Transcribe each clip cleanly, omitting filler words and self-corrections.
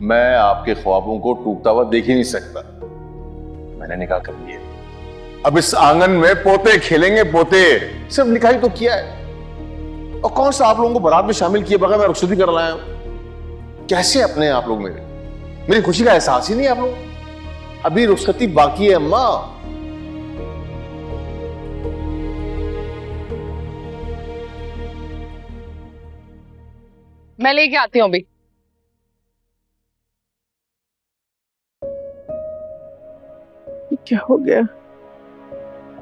मैं आपके ख्वाबों को टूटता हुआ देख ही नहीं सकता। मैंने निकाह कर लिया। अब इस आंगन में पोते खेलेंगे, पोते। सिर्फ निकाह ही तो किया है, और कौन सा आप लोगों को बारात में शामिल किए बगैर मैं रुखसती कर लाया हूं? कैसे अपने आप लोग मेरी खुशी का एहसास ही नहीं आप लोग। अभी रुखसती बाकी है अम्मा। मैं लेके आती हूँ अभी। क्या हो गया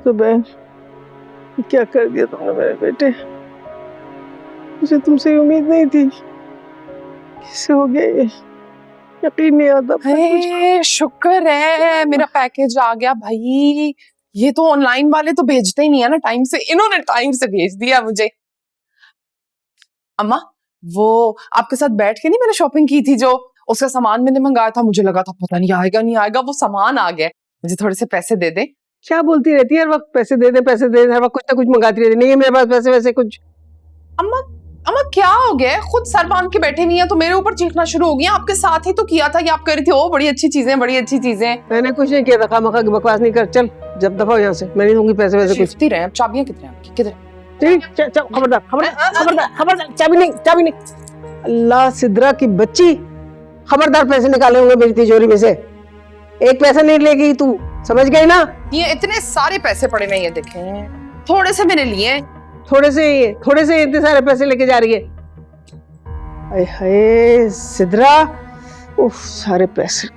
सुबह? क्या कर दिया तुमने मेरे बेटे? मुझे तुमसे उम्मीद नहीं थी। कैसे हो गया ये? यकीन नहीं आता। शुक्र है मेरा पैकेज आ गया भाई। ये तो ऑनलाइन वाले तो भेजते ही नहीं है ना टाइम से, इन्होंने टाइम से भेज दिया मुझे। अम्मा, वो आपके साथ बैठ के नहीं मैंने शॉपिंग की थी, जो उसका सामान मैंने मंगाया था, मुझे लगा था पता नहीं आएगा नहीं आएगा, वो सामान आ गया। मुझे थोड़े से पैसे दे दे। क्या बोलती रहती है हर वक्त? पैसे दे दे, पैसे दे दे, हर वक्त कुछ ना कुछ मंगाती रहती। नहीं है मेरे पास पैसे वैसे कुछ। अम्मा अम्मा क्या हो गया? खुद सर बांध के बैठे नहीं है तो मेरे ऊपर चीखना शुरू हो गई। आपके साथ ही तो किया था, ये आप कह रही थी ओ बड़ी अच्छी चीजें, बड़ी अच्छी चीजें। मैंने कुछ नहीं किया था। खामखा की बकवास नहीं कर। चल जब दफा यहाँ से, मैं नहीं दूंगी पैसे वैसे कुछ। शिफ्टी रहे। चाबियां कितने हैं आपकी? किधर? खबरदार खबरदार खबरदार खबरदार। चाबी नहीं, चाबी नहीं। अल्लाह सिद्रा की बच्ची, खबरदार पैसे निकाले होंगे मेरी तिजोरी में से। एक पैसा नहीं लेगी तू, समझ गई ना? ये इतने सारे पैसे पड़े नहीं है, देखे थोड़े से मैंने लिए। थोड़े से इतने सारे पैसे लेके जा रही है। हाय हाय सिद्रा, उफ सारे पैसे।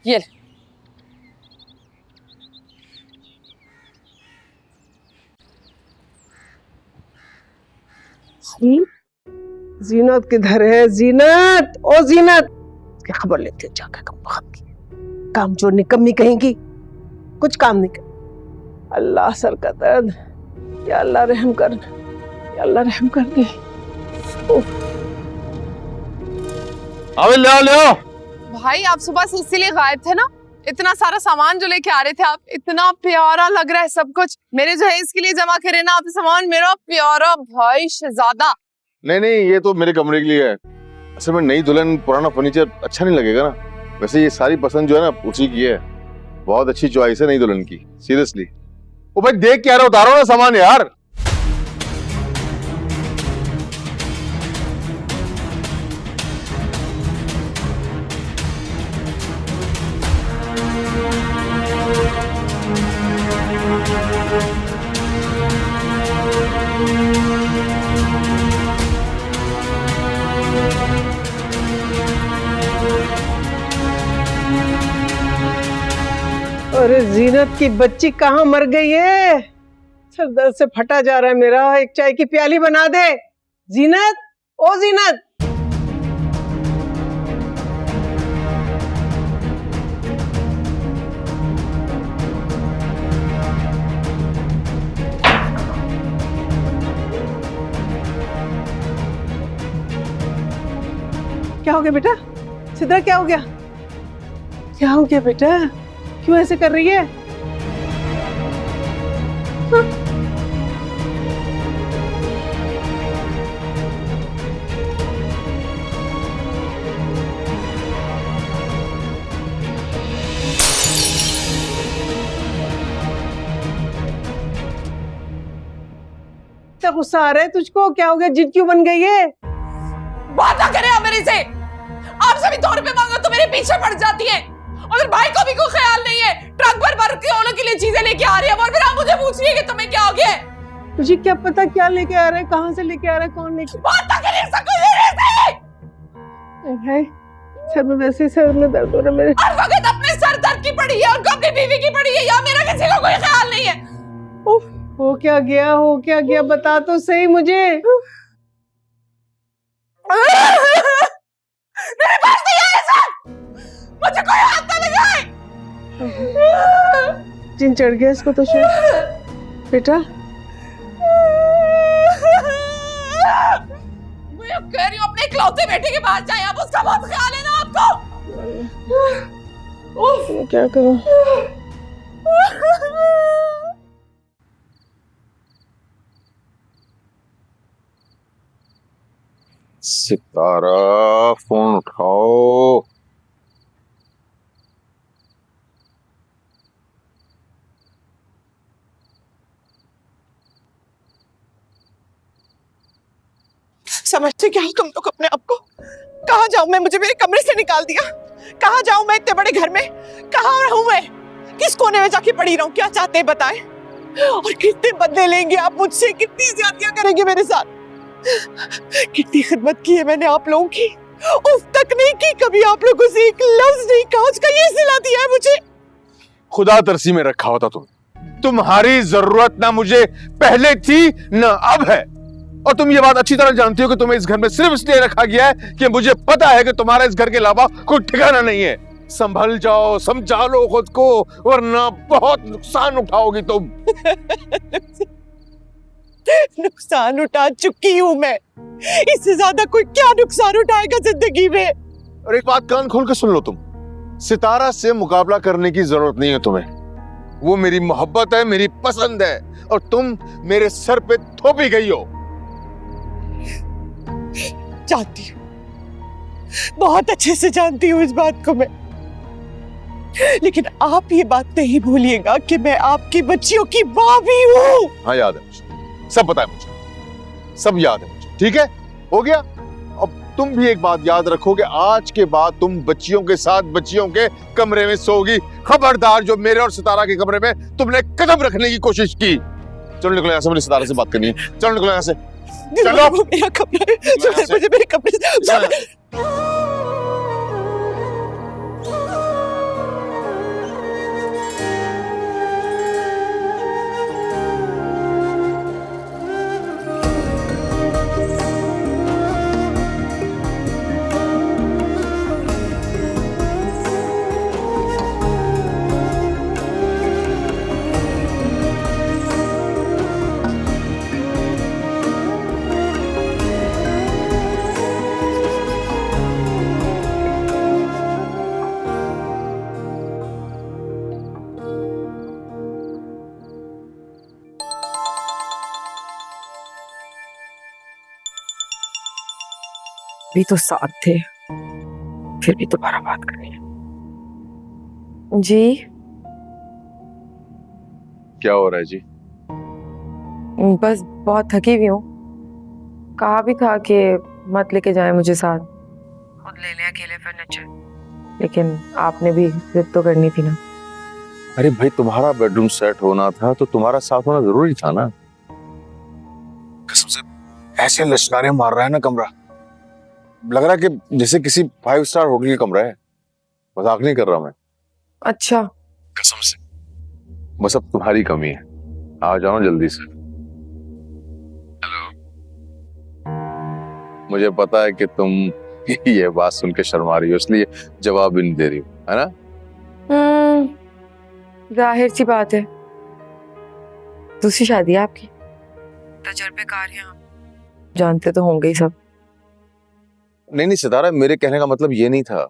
ये जीनत किधर है? जीनत, ओ जीनत, क्या खबर लेती है जाकर? काम चोर निकम्मी कहेंगी, कुछ काम नहीं कर। अल्लाह सर का दर्द, या अल्लाह रहम कर, या अल्लाह रहम कर दे। अबे ले आओ। भाई आप सुबह से इसीलिए गायब थे ना? इतना सारा सामान जो लेके आ रहे थे आप, इतना प्यारा लग रहा है सब कुछ। मेरे जो है इसके लिए जमा करे ना आप सामान, मेरा प्यारा भाई शहजादा। नहीं, ये तो मेरे कमरे के लिए है। असल में नई दुल्हन पुराना फर्नीचर अच्छा नहीं लगेगा ना। वैसे ये सारी पसंद जो है ना उसी की है। बहुत अच्छी चॉइस है नई दुल्हन की, सीरियसली। ओ भाई देख क्या रहा, उतारो ना सामान यार। अरे जीनत की बच्ची कहाँ मर गई है? सर दर्द से फटा जा रहा है मेरा। एक चाय की प्याली बना दे। जीनत, ओ जीनत। क्या हो गया बेटा? सिद्रा क्या हो गया? क्या हो गया बेटा? क्यों ऐसे कर रही है? हाँ? क्या गुस्सा आ रहा है तुझको? क्या हो गया? जिद क्यों बन गई है? बात ना करे आप मेरे से। आप सभी 2 रुपए मांगो तो मेरे पीछे पड़ जाती है, और भाई को भी कोई ख्याल नहीं है। ट्रक भर के ओलो के लिए चीजें लेके आ रही है, और फिर आप मुझे पूछ रही है कि तुम्हें क्या हो गया? तुझे क्या पता क्या लेके आ रहा है, कहाँ से लेके आ रहा है, कौन लेके? बात ना करे मेरे से। है सर में, वैसे सर में दर्द हो रहा है मेरे। हर वक्त अपने सर दर्द की पड़ी है और अपनी बीवी की पड़ी है, या मेरा किसी को कोई ख्याल नहीं है। उफ, हो क्या गया बता तो सही मुझे। मेरे पास नहीं है सब, मुझे कोई हाथ ना लगाए। जिन चढ़ गया इसको तो शायद। बेटा मैं कह रही हूँ अपने इकलौते बेटे के पास जाए, आप उसका बहुत ख्याल है ना आपको। क्या करूं? सितारा, फोन उठाओ। समझते क्या हो तुम लोग अपने आप को? कहाँ जाऊं मैं? मुझे मेरे कमरे से निकाल दिया। कहाँ जाऊं मैं इतने बड़े घर में? कहाँ रहूं मैं? किस कोने में जाके पड़ी रहूं? क्या चाहते हैं बताएं? और कितने बदले लेंगे आप मुझसे? कितनी ज्यादतियां करेंगे मेरे साथ? कितनी खिदमत की है मैंने आप लोगों की, उफ तक नहीं की कभी आप लोगों से एक लफ्ज नहीं कहा। उसका ये सिला दिया है मुझे। खुदा तरसी में रखा होता तुम्हारी जरूरत ना मुझे पहले थी ना अब है। और तुम ये बात अच्छी तरह जानती हो कि तुम्हें इस घर में सिर्फ इसलिए रखा गया है कि मुझे पता है कि तुम्हारा इस घर के अलावा कोई ठिकाना नहीं है। संभल जाओ, समझा लो खुद को, वरना बहुत नुकसान उठाओगी तुम। नुकसान उठा चुकी हूं मैं। इससे ज्यादा कोई क्या नुकसान उठाएगा जिंदगी में? और एक बात कान खोल के सुन लो, तुम सितारा से मुकाबला करने की जरूरत नहीं है तुम्हें। वो मेरी मोहब्बत है, मेरी पसंद है, और तुम मेरे सर पे थोपी गई हो। जानती हूँ, बहुत अच्छे से जानती हूँ इस बात को मैं, लेकिन आप ये बात नहीं भूलिएगा कि मैं आपकी बच्चियों की माँ भी हूँ। हाँ याद है मुझे, सब पता है मुझे, सब याद है मुझे। ठीक है, हो गया। अब तुम भी एक बात याद रखो कि आज के बाद तुम बच्चियों के साथ बच्चियों के कमरे में सोगी। खबरदार जो मेरे और सितारा के कमरे में तुमने कदम रखने की कोशिश की। चलो निकलो यहाँ से, मुझे सितारा से बात करनी है। चलो निकलो यहाँ से। चलो। वो मेरा कमरा है, मुझे मेरे कमरे से भी तो साथ थे, फिर भी दोबारा बात करनी है। जी क्या हो रहा है जी? बस बहुत थकी हुई हूँ। कहा भी था कि मत लेके जाए मुझे साथ, खुद ले ले अकेले फर्नीचर, लेकिन आपने भी जिद तो करनी थी ना। अरे भाई, तुम्हारा बेडरूम सेट होना था तो तुम्हारा साथ होना जरूरी था ना। कसम से ऐसे लश्कारे मार रहा है ना कमरा, लग रहा है कि जैसे किसी 5 स्टार होटल का कमरा है। मजाक नहीं कर रहा मैं। अच्छा, कसम से। बस अब तुम्हारी कमी है, आ जाओ ना जल्दी से। हेलो। मुझे पता है कि तुम ये बात सुन के शर्मा रही हो, इसलिए जवाब भी नहीं दे रही हो, है ना? जाहिर सी बात है, दूसरी शादी है आपकी, तजर्बेकार हैं आप, जानते तो होंगे ही सब। नहीं नहीं सितारा, मेरे कहने का मतलब ये नहीं था।